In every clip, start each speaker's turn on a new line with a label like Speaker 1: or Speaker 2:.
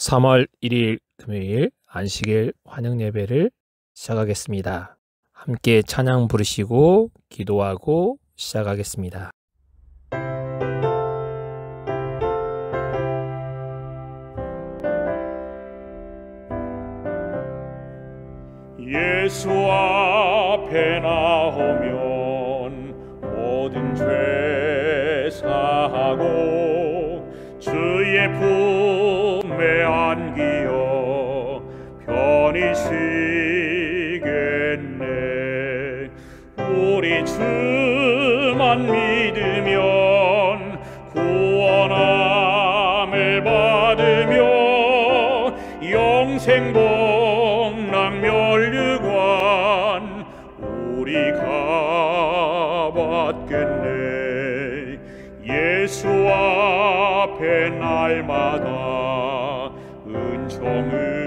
Speaker 1: 3월 1일 금요일 안식일 환영 예배를 시작하겠습니다. 함께 찬양 부르시고 기도하고 시작하겠습니다.
Speaker 2: 예수 앞에 나오면 모든 죄 사하고 주의 품에 안기어 편히 쉬겠네. 우리 주만 믿으면 구원함을 받으며 영생 복락 멸류관 우리가 받겠네. 예수 앞에 날마다 은총을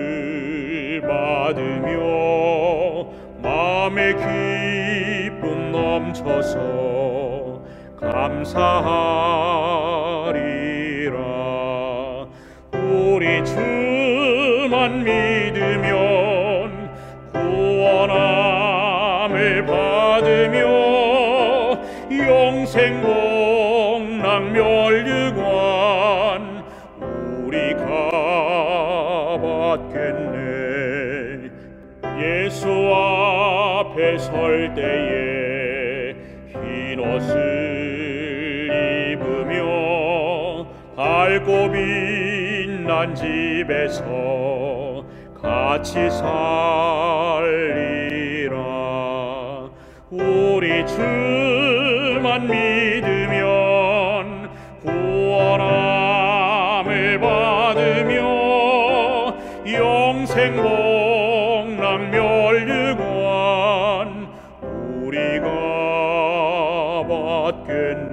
Speaker 2: 받으며 마음의 기쁨 넘쳐서 감사하리라. 우리 주만 믿으면 구원함을 받으며 영생 복락 멸류관 우리가 받겠네. 예수 앞에 설 때에 흰 옷을 입으며 밝고 빛난 집에서 같이 살리라. 우리 주만 믿으면 구원함을 받으며 영생 복락 멸류관 우리가 받겠네.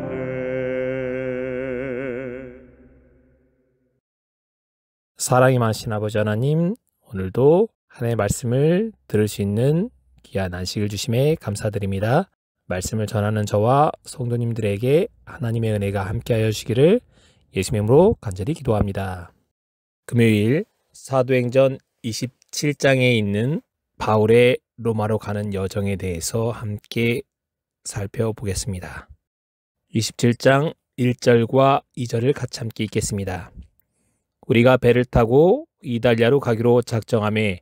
Speaker 1: 사랑이 많으신 아버지 하나님, 오늘도 하나님의 말씀을 들을 수 있는 귀한 안식을 주심에 감사드립니다. 말씀을 전하는 저와 성도님들에게 하나님의 은혜가 함께하여 주시기를 예수님의 이름으로 간절히 기도합니다. 금요일 사도행전 27장에 있는 바울의 로마로 가는 여정에 대해서 함께 살펴보겠습니다. 27장 1절과 2절을 같이 함께 읽겠습니다. 우리가 배를 타고 이달리아로 가기로 작정하매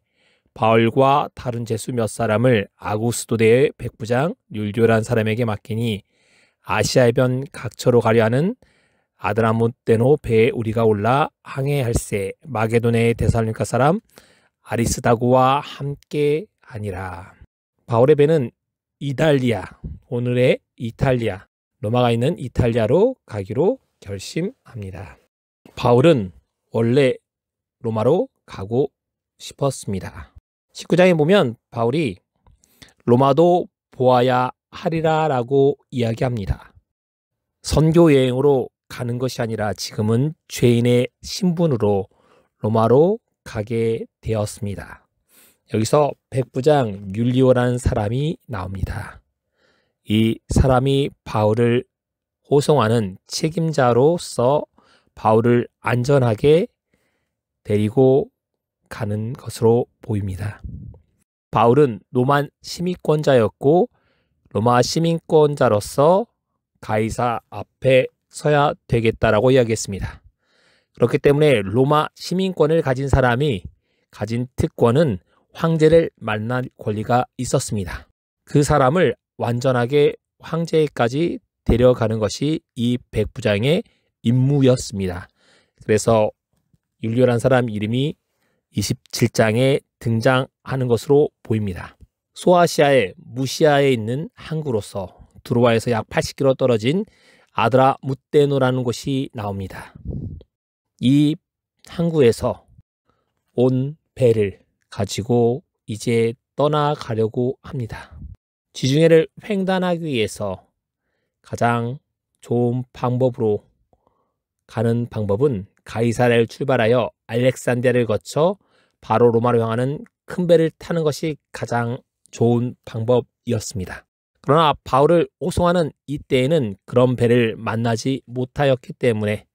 Speaker 1: 바울과 다른 제수 몇 사람을 아구스도대의 백부장 율리오란 사람에게 맡기니 아시아의 변 각처로 가려 하는 아드라무떼노 배에 우리가 올라 항해할세 마게도네의 데살로니가 사람 아리스다고와 함께 하니라. 바울의 배는 이달리아, 오늘의 이탈리아, 로마가 있는 이탈리아로 가기로 결심합니다. 바울은 원래 로마로 가고 싶었습니다. 19장에 보면 바울이 로마도 보아야 하리라 라고 이야기합니다. 선교 여행으로 가는 것이 아니라 지금은 죄인의 신분으로 로마로 가게 되었습니다. 여기서 백부장 율리오라는 사람이 나옵니다. 이 사람이 바울을 호송하는 책임자로서 바울을 안전하게 데리고 가는 것으로 보입니다. 바울은 로마 시민권자였고 로마 시민권자로서 가이사 앞에 서야 되겠다라고 이야기했습니다. 그렇기 때문에 로마 시민권을 가진 사람이 가진 특권은 황제를 만날 권리가 있었습니다. 그 사람을 완전하게 황제까지 데려가는 것이 이 백부장의 임무였습니다. 그래서 율리오라는 사람 이름이 27장에 등장하는 것으로 보입니다. 소아시아의 무시아에 있는 항구로서 드로아에서 약 80km 떨어진 아드라무떼노라는 곳이 나옵니다. 이 항구에서 온 배를 가지고 이제 떠나가려고 합니다. 지중해를 횡단하기 위해서 가장 좋은 방법으로 가는 방법은 가이사랴를 출발하여 알렉산드리아를 거쳐 바로 로마로 향하는 큰 배를 타는 것이 가장 좋은 방법이었습니다. 그러나 바울을 호송하는 이때에는 그런 배를 만나지 못하였기 때문에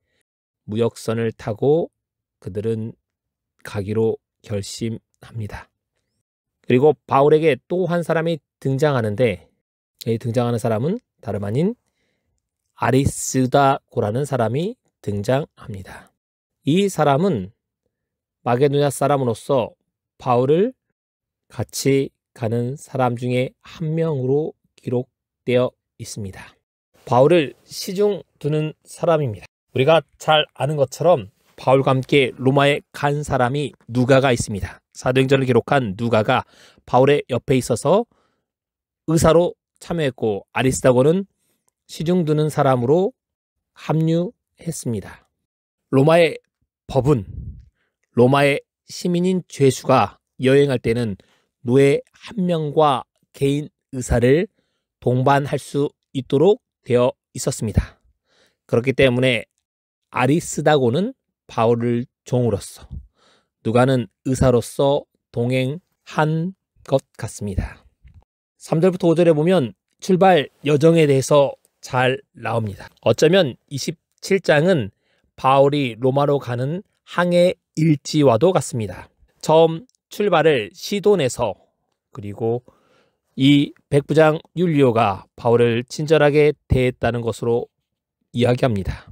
Speaker 1: 무역선을 타고 그들은 가기로 결심합니다. 그리고 바울에게 또 한 사람이 등장하는데, 이 등장하는 사람은 다름 아닌 아리스다고라는 사람이 등장합니다. 이 사람은 마게도냐 사람으로서 바울을 같이 가는 사람 중에 한 명으로 기록되어 있습니다. 바울을 시중 두는 사람입니다. 우리가 잘 아는 것처럼 바울과 함께 로마에 간 사람이 누가가 있습니다. 사도행전을 기록한 누가가 바울의 옆에 있어서 의사로 참여했고, 아리스다고는 시중 두는 사람으로 합류했습니다. 로마의 법은 로마의 시민인 죄수가 여행할 때는 노예 한 명과 개인 의사를 동반할 수 있도록 되어 있었습니다. 그렇기 때문에 아리스다고는 바울을 종으로서, 누가는 의사로서 동행한 것 같습니다. 3절부터 5절에 보면 출발 여정에 대해서 잘 나옵니다. 어쩌면 27장은 바울이 로마로 가는 항해 일지와도 같습니다. 처음 출발을 시돈에서, 그리고 이 백부장 율리오가 바울을 친절하게 대했다는 것으로 이야기합니다.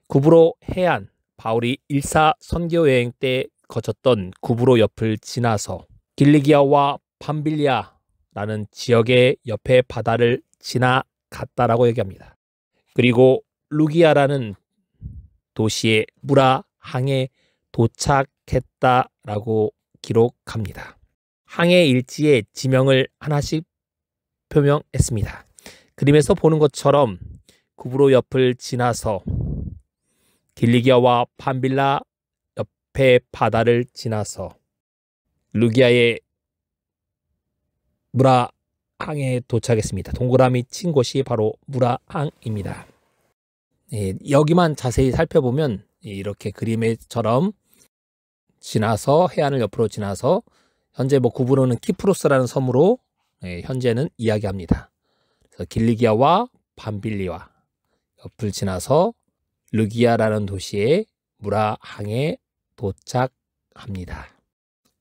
Speaker 1: 구브로 해안, 바울이 1사 선교 여행 때 거쳤던 구브로 옆을 지나서 길리기아와 밤빌리아라는 지역의 옆에 바다를 지나갔다라고 얘기합니다. 그리고 루기아라는 도시의 무라 항에 도착했다라고 기록합니다. 항해 일지에 지명을 하나씩 표명했습니다. 그림에서 보는 것처럼 구브로 옆을 지나서 길리기아와 밤빌라 옆에 바다를 지나서 루기아의 무라항에 도착했습니다. 동그라미 친 곳이 바로 무라항입니다. 여기만 자세히 살펴보면 이렇게 그림에처럼 지나서 해안을 옆으로 지나서 현재 구브로는 키프로스라는 섬으로 현재는 이야기합니다. 그래서 길리기아와 밤빌리와 옆을 지나서 르기아라는 도시의 무라항에 도착합니다.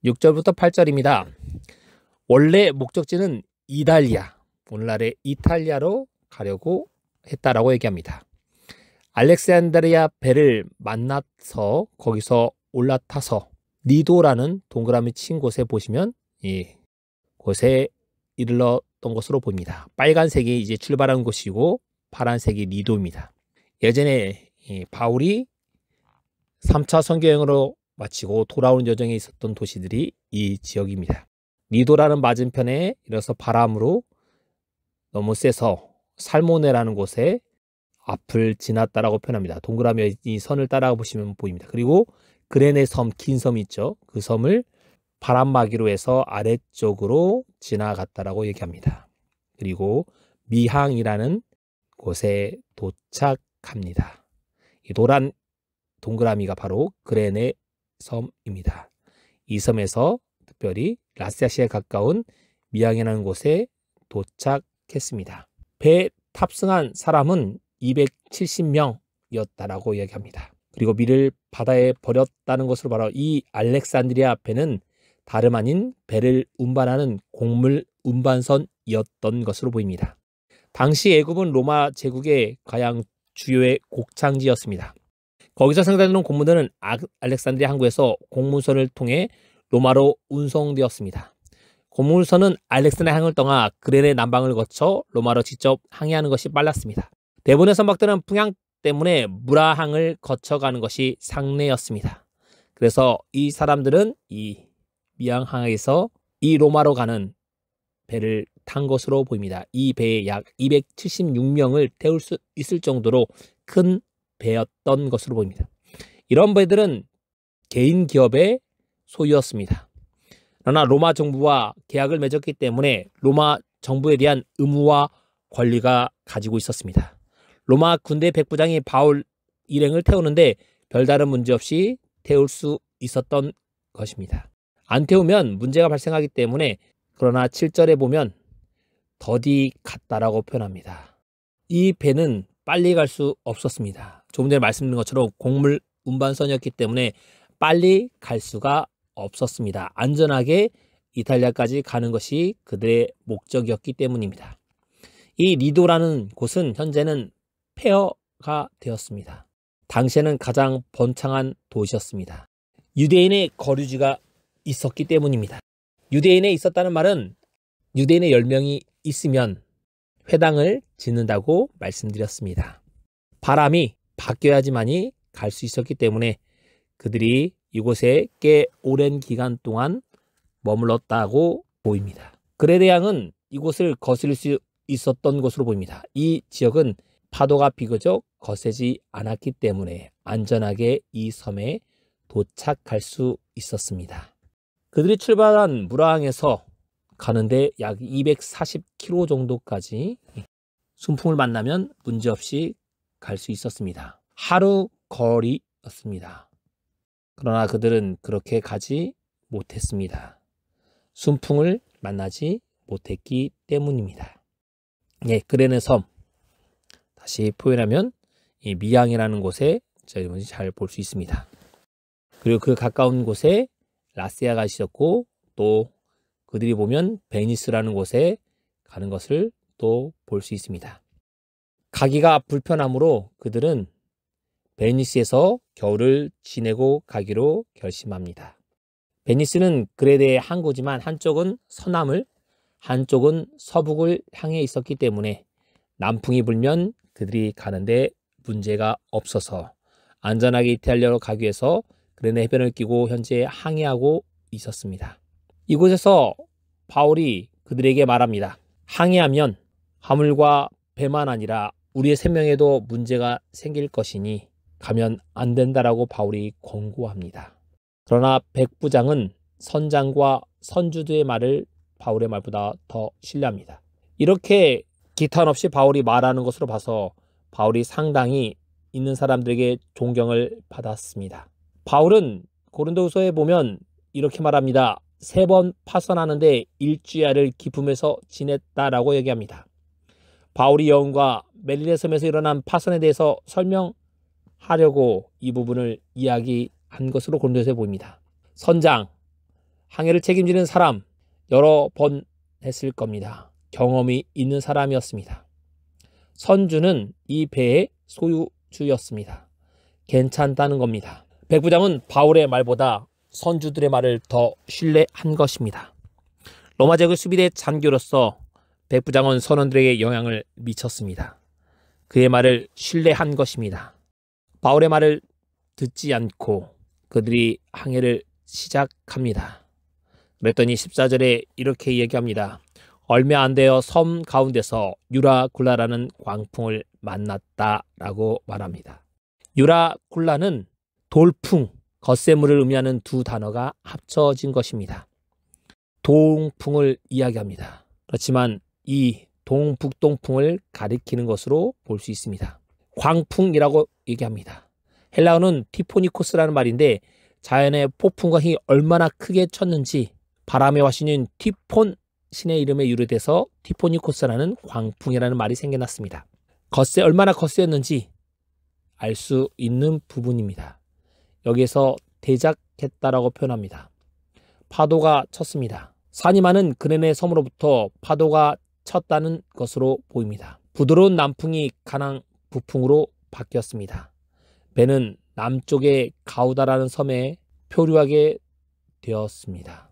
Speaker 1: 6절부터 8절입니다. 원래 목적지는 이달리아, 오늘날의 이탈리아로 가려고 했다라고 얘기합니다. 알렉산드리아 배를 만나서 거기서 올라타서 니도라는 동그라미 친 곳에 보시면 곳에 이르렀던 것으로 보입니다. 빨간색이 이제 출발한 곳이고 파란색이 니도입니다. 예전에 바울이 3차 선교여행으로 마치고 돌아오는 여정에 있었던 도시들이 이 지역입니다. 니도라는 맞은편에 이어서 바람으로 너무 세서 살모네라는 곳에 앞을 지났다라고 표현합니다. 동그라미 이 선을 따라가 보시면 보입니다. 그리고 그레네 섬, 긴 섬이 있죠. 그 섬을 바람막이로 해서 아래쪽으로 지나갔다라고 얘기합니다. 그리고 미항이라는 곳에 도착합니다. 이 노란 동그라미가 바로 그레네 섬입니다. 이 섬에서 특별히 라스아시아에 가까운 미항이라는 곳에 도착했습니다. 배에 탑승한 사람은 270명이었다라고 이야기합니다. 그리고 밀을 바다에 버렸다는 것으로 바로 이 알렉산드리아 배는 다름 아닌 배를 운반하는 곡물 운반선이었던 것으로 보입니다. 당시 애굽은 로마 제국의 가장 주요의 곡창지였습니다. 거기서 생산되는 곡물들은 알렉산드리아 항구에서 곡물선을 통해 로마로 운송되었습니다. 곡물선은 알렉산드리아 항을 떠나 그레네 남방을 거쳐 로마로 직접 항해하는 것이 빨랐습니다. 대부분의 선박들은 풍향 때문에 무라항을 거쳐가는 것이 상례였습니다. 그래서 이 사람들은 이 미항항에서 이 로마로 가는 배를 탄 것으로 보입니다. 이 배에 약 276명을 태울 수 있을 정도로 큰 배였던 것으로 보입니다. 이런 배들은 개인 기업의 소유였습니다. 그러나 로마 정부와 계약을 맺었기 때문에 로마 정부에 대한 의무와 권리가 가지고 있었습니다. 로마 군대 백부장이 바울 일행을 태우는데 별다른 문제 없이 태울 수 있었던 것입니다. 안 태우면 문제가 발생하기 때문에, 그러나 7절에 보면 더디 갔다라고 표현합니다. 이 배는 빨리 갈 수 없었습니다. 조금 전에 말씀드린 것처럼 곡물 운반선이었기 때문에 빨리 갈 수가 없었습니다. 안전하게 이탈리아까지 가는 것이 그들의 목적이었기 때문입니다. 이 리도라는 곳은 현재는 폐허가 되었습니다. 당시에는 가장 번창한 도시였습니다. 유대인의 거류지가 있었기 때문입니다. 유대인에 있었다는 말은 유대인의 10명이 있으면 회당을 짓는다고 말씀드렸습니다. 바람이 바뀌어야지만이 갈 수 있었기 때문에 그들이 이곳에 꽤 오랜 기간 동안 머물렀다고 보입니다. 그레데 양은 이곳을 거스를 수 있었던 것으로 보입니다. 이 지역은 파도가 비교적 거세지 않았기 때문에 안전하게 이 섬에 도착할 수 있었습니다. 그들이 출발한 무라항에서 가는데 약 240km 정도까지 순풍을 만나면 문제없이 갈 수 있었습니다. 하루 거리였습니다. 그러나 그들은 그렇게 가지 못했습니다. 순풍을 만나지 못했기 때문입니다. 예, 그레네 섬 다시 표현하면 이 미양이라는 곳에 저희들이 잘 볼 수 있습니다. 그리고 그 가까운 곳에 라세아가 있었고 또 그들이 보면 베니스라는 곳에 가는 것을 또 볼 수 있습니다. 가기가 불편하므로 그들은 베니스에서 겨울을 지내고 가기로 결심합니다. 베니스는 그레데의 항구지만 한쪽은 서남을 한쪽은 서북을 향해 있었기 때문에 남풍이 불면 그들이 가는데 문제가 없어서 안전하게 이탈리아로 가기 위해서 그레네 해변을 끼고 현재 항해하고 있었습니다. 이곳에서 바울이 그들에게 말합니다. 항해하면 화물과 배만 아니라 우리의 생명에도 문제가 생길 것이니 가면 안 된다라고 바울이 권고합니다. 그러나 백부장은 선장과 선주들의 말을 바울의 말보다 더 신뢰합니다. 이렇게 기탄 없이 바울이 말하는 것으로 봐서 바울이 상당히 있는 사람들에게 존경을 받았습니다. 바울은 고린도후서에 보면 이렇게 말합니다. 3번 파선하는데 일주야를 기품에서 지냈다라고 얘기합니다. 바울이 여운과 멜리네 섬에서 일어난 파선에 대해서 설명하려고 이 부분을 이야기한 것으로 고린도서에 보입니다. 선장, 항해를 책임지는 사람 여러 번 했을 겁니다. 경험이 있는 사람이었습니다. 선주는 이 배의 소유주였습니다. 괜찮다는 겁니다. 백부장은 바울의 말보다 선주들의 말을 더 신뢰한 것입니다. 로마 제국 수비대 장교로서 백부장은 선원들에게 영향을 미쳤습니다. 그의 말을 신뢰한 것입니다. 바울의 말을 듣지 않고 그들이 항해를 시작합니다. 그랬더니 14절에 이렇게 얘기합니다. 얼마 안 되어 섬 가운데서 유라굴라라는 광풍을 만났다라고 말합니다. 유라굴라는 돌풍, 겉세물을 의미하는 두 단어가 합쳐진 것입니다. 동풍을 이야기합니다. 그렇지만 이 동북동풍을 가리키는 것으로 볼 수 있습니다. 광풍이라고 얘기합니다. 헬라어는 티포니코스라는 말인데 자연의 폭풍과 힘이 얼마나 크게 쳤는지 바람의 화신인 티폰 신의 이름에 유래돼서 티포니코스라는 광풍이라는 말이 생겨났습니다. 얼마나 거세였는지 알 수 있는 부분입니다. 여기에서 대작했다라고 표현합니다. 파도가 쳤습니다. 산이 많은 그레네 섬으로부터 파도가 쳤다는 것으로 보입니다. 부드러운 남풍이 강한 북풍으로 바뀌었습니다. 배는 남쪽의 가우다라는 섬에 표류하게 되었습니다.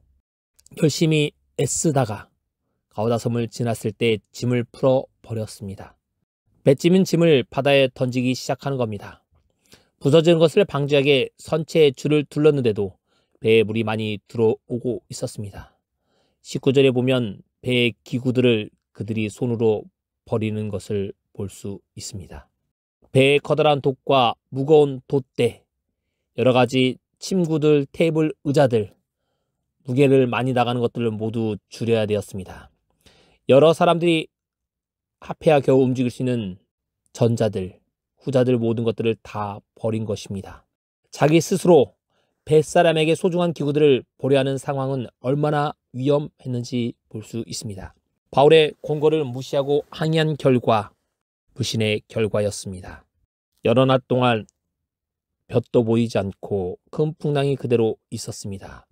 Speaker 1: 열심히 애쓰다가 가우다 섬을 지났을 때 짐을 풀어 버렸습니다. 배짐인 짐을 바다에 던지기 시작하는 겁니다. 부서지는 것을 방지하게 선체에 줄을 둘렀는데도 배에 물이 많이 들어오고 있었습니다. 19절에 보면 배의 기구들을 그들이 손으로 버리는 것을 볼 수 있습니다. 배의 커다란 독과 무거운 돛대, 여러 가지 침구들, 테이블, 의자들, 무게를 많이 나가는 것들을 모두 줄여야 되었습니다. 여러 사람들이 합해야 겨우 움직일 수 있는 전자들, 후자들 모든 것들을 다 버린 것입니다. 자기 스스로 뱃사람에게 소중한 기구들을 버려야 하는 상황은 얼마나 위험했는지 볼 수 있습니다. 바울의 권고를 무시하고 항의한 결과 불신의 결과였습니다. 여러 낮 동안 볕도 보이지 않고 큰 풍랑이 그대로 있었습니다.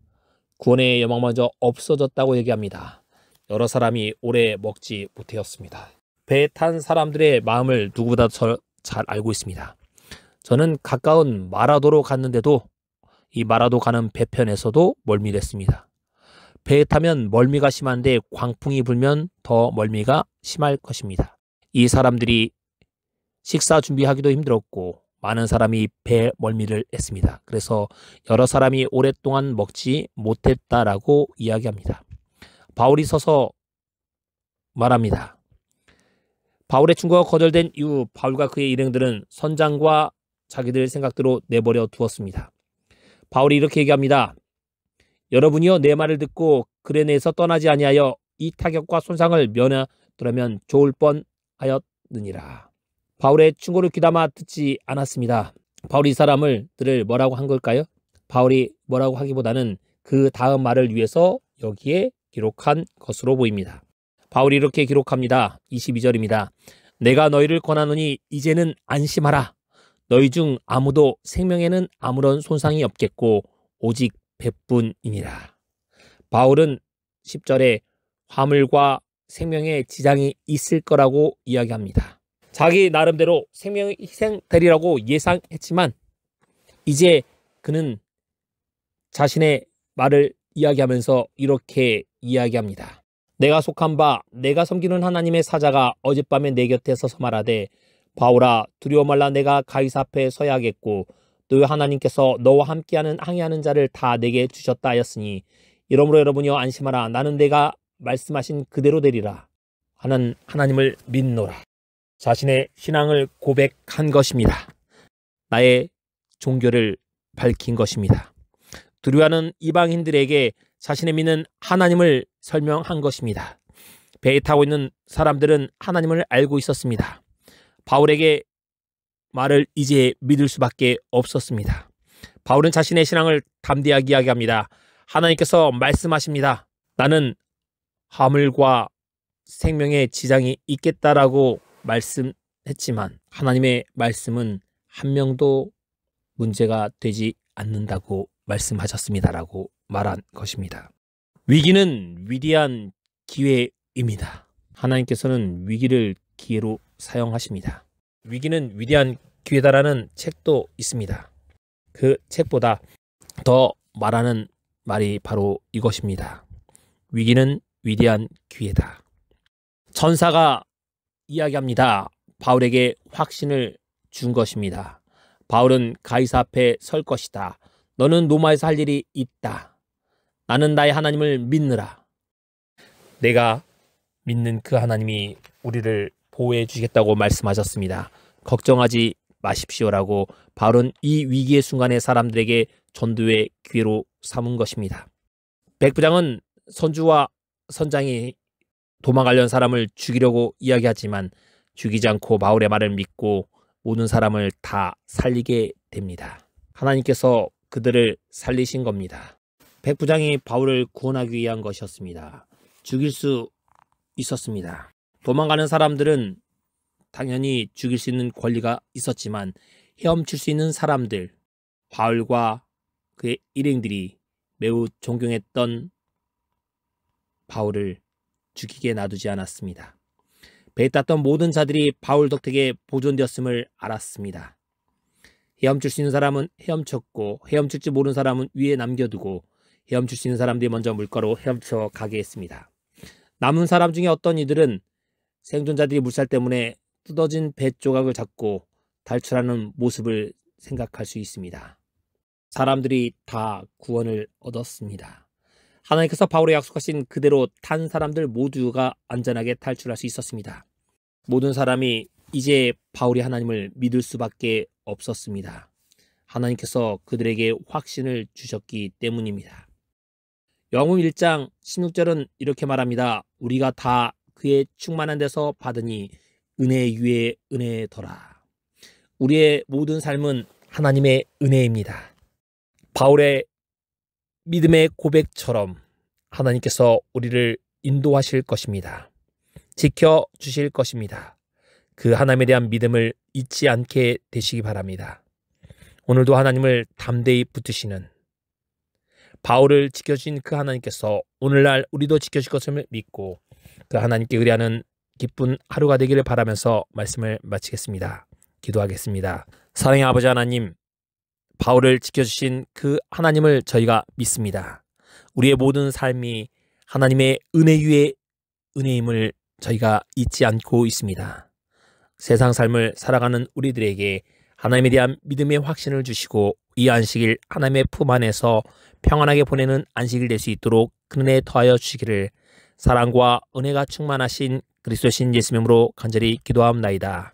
Speaker 1: 구원의 여망마저 없어졌다고 얘기합니다. 여러 사람이 오래 먹지 못하였습니다. 배에 탄 사람들의 마음을 누구보다 잘 알고 있습니다. 저는 가까운 마라도로 갔는데도 이 마라도 가는 배편에서도 멀미했습니다. 배에 타면 멀미가 심한데 광풍이 불면 더 멀미가 심할 것입니다. 이 사람들이 식사 준비하기도 힘들었고 많은 사람이 배 멀미를 했습니다. 그래서 여러 사람이 오랫동안 먹지 못했다라고 이야기합니다. 바울이 서서 말합니다. 바울의 충고가 거절된 이후 바울과 그의 일행들은 선장과 자기들 생각대로 내버려 두었습니다. 바울이 이렇게 얘기합니다. 여러분이여 내 말을 듣고 그레네에서 떠나지 아니하여 이 타격과 손상을 면하더라면 좋을 뻔하였느니라. 바울의 충고를 귀담아 듣지 않았습니다. 바울이 이 사람들을 뭐라고 한 걸까요? 바울이 뭐라고 하기보다는 그 다음 말을 위해서 여기에 기록한 것으로 보입니다. 바울이 이렇게 기록합니다. 22절입니다. 내가 너희를 권하노니 이제는 안심하라. 너희 중 아무도 생명에는 아무런 손상이 없겠고 오직 배뿐이니라. 바울은 10절에 화물과 생명에 지장이 있을 거라고 이야기합니다. 자기 나름대로 생명이 희생되리라고 예상했지만 이제 그는 자신의 말을 이야기하면서 이렇게 이야기합니다. 내가 속한 바 내가 섬기는 하나님의 사자가 어젯밤에 내 곁에 서서 말하되 바울아 두려워 말라. 내가 가이사 앞에 서야겠고 너희 하나님께서 너와 함께하는 항해하는 자를 다 내게 주셨다 하였으니 이러므로 여러분이여 안심하라. 나는 내가 말씀하신 그대로 되리라 하는 하나님을 믿노라. 자신의 신앙을 고백한 것입니다. 나의 종교를 밝힌 것입니다. 두려워하는 이방인들에게 자신의 믿는 하나님을 설명한 것입니다. 배에 타고 있는 사람들은 하나님을 알고 있었습니다. 바울에게 말을 이제 믿을 수밖에 없었습니다. 바울은 자신의 신앙을 담대하게 이야기합니다. 하나님께서 말씀하십니다. 나는 화물과 생명에 지장이 있겠다라고 말씀했지만 하나님의 말씀은 한 명도 문제가 되지 않는다고 말씀하셨습니다라고 말한 것입니다. 위기는 위대한 기회입니다. 하나님께서는 위기를 기회로 사용하십니다. 위기는 위대한 기회다라는 책도 있습니다. 그 책보다 더 말하는 말이 바로 이것입니다. 위기는 위대한 기회다. 천사가 이야기합니다. 바울에게 확신을 준 것입니다. 바울은 가이사 앞에 설 것이다. 너는 로마에서 할 일이 있다. 나는 나의 하나님을 믿느라. 내가 믿는 그 하나님이 우리를 보호해 주시겠다고 말씀하셨습니다. 걱정하지 마십시오라고 바울은 이 위기의 순간에 사람들에게 전도의 기회로 삼은 것입니다. 백부장은 선주와 선장이 도망가려는 사람을 죽이려고 이야기하지만 죽이지 않고 바울의 말을 믿고 모든 사람을 다 살리게 됩니다. 하나님께서 그들을 살리신 겁니다. 백부장이 바울을 구원하기 위한 것이었습니다. 죽일 수 있었습니다. 도망가는 사람들은 당연히 죽일 수 있는 권리가 있었지만 헤엄칠 수 있는 사람들, 바울과 그의 일행들이 매우 존경했던 바울을 죽이게 놔두지 않았습니다. 배에 탔던 모든 자들이 바울 덕택에 보존되었음을 알았습니다. 헤엄칠 수 있는 사람은 헤엄쳤고 헤엄칠 줄 모르는 사람은 위에 남겨두고 헤엄칠 수 있는 사람들이 먼저 물가로 헤엄쳐 가게 했습니다. 남은 사람 중에 어떤 이들은 생존자들이 물살 때문에 뜯어진 배 조각을 잡고 탈출하는 모습을 생각할 수 있습니다. 사람들이 다 구원을 얻었습니다. 하나님께서 바울에 약속하신 그대로 탄 사람들 모두가 안전하게 탈출할 수 있었습니다. 모든 사람이 이제 바울이 하나님을 믿을 수밖에 없었습니다. 하나님께서 그들에게 확신을 주셨기 때문입니다. 요한복음 1장 16절은 이렇게 말합니다. 우리가 다 그의 충만한 데서 받으니 은혜 위에 은혜더라. 우리의 모든 삶은 하나님의 은혜입니다. 바울의 믿음의 고백처럼 하나님께서 우리를 인도하실 것입니다. 지켜주실 것입니다. 그 하나님에 대한 믿음을 잊지 않게 되시기 바랍니다. 오늘도 하나님을 담대히 붙드시는 바울을 지켜주신 그 하나님께서 오늘날 우리도 지켜줄 것을 믿고 그 하나님께 의뢰하는 기쁜 하루가 되기를 바라면서 말씀을 마치겠습니다. 기도하겠습니다. 사랑의 아버지 하나님, 바울을 지켜주신 그 하나님을 저희가 믿습니다. 우리의 모든 삶이 하나님의 은혜 위에 은혜임을 저희가 잊지 않고 있습니다. 세상 삶을 살아가는 우리들에게 하나님에 대한 믿음의 확신을 주시고 이 안식일 하나님의 품 안에서 평안하게 보내는 안식일 될 수 있도록 은혜 더하여 주시기를 사랑과 은혜가 충만하신 그리스도신 예수님으로 간절히 기도하옵나이다.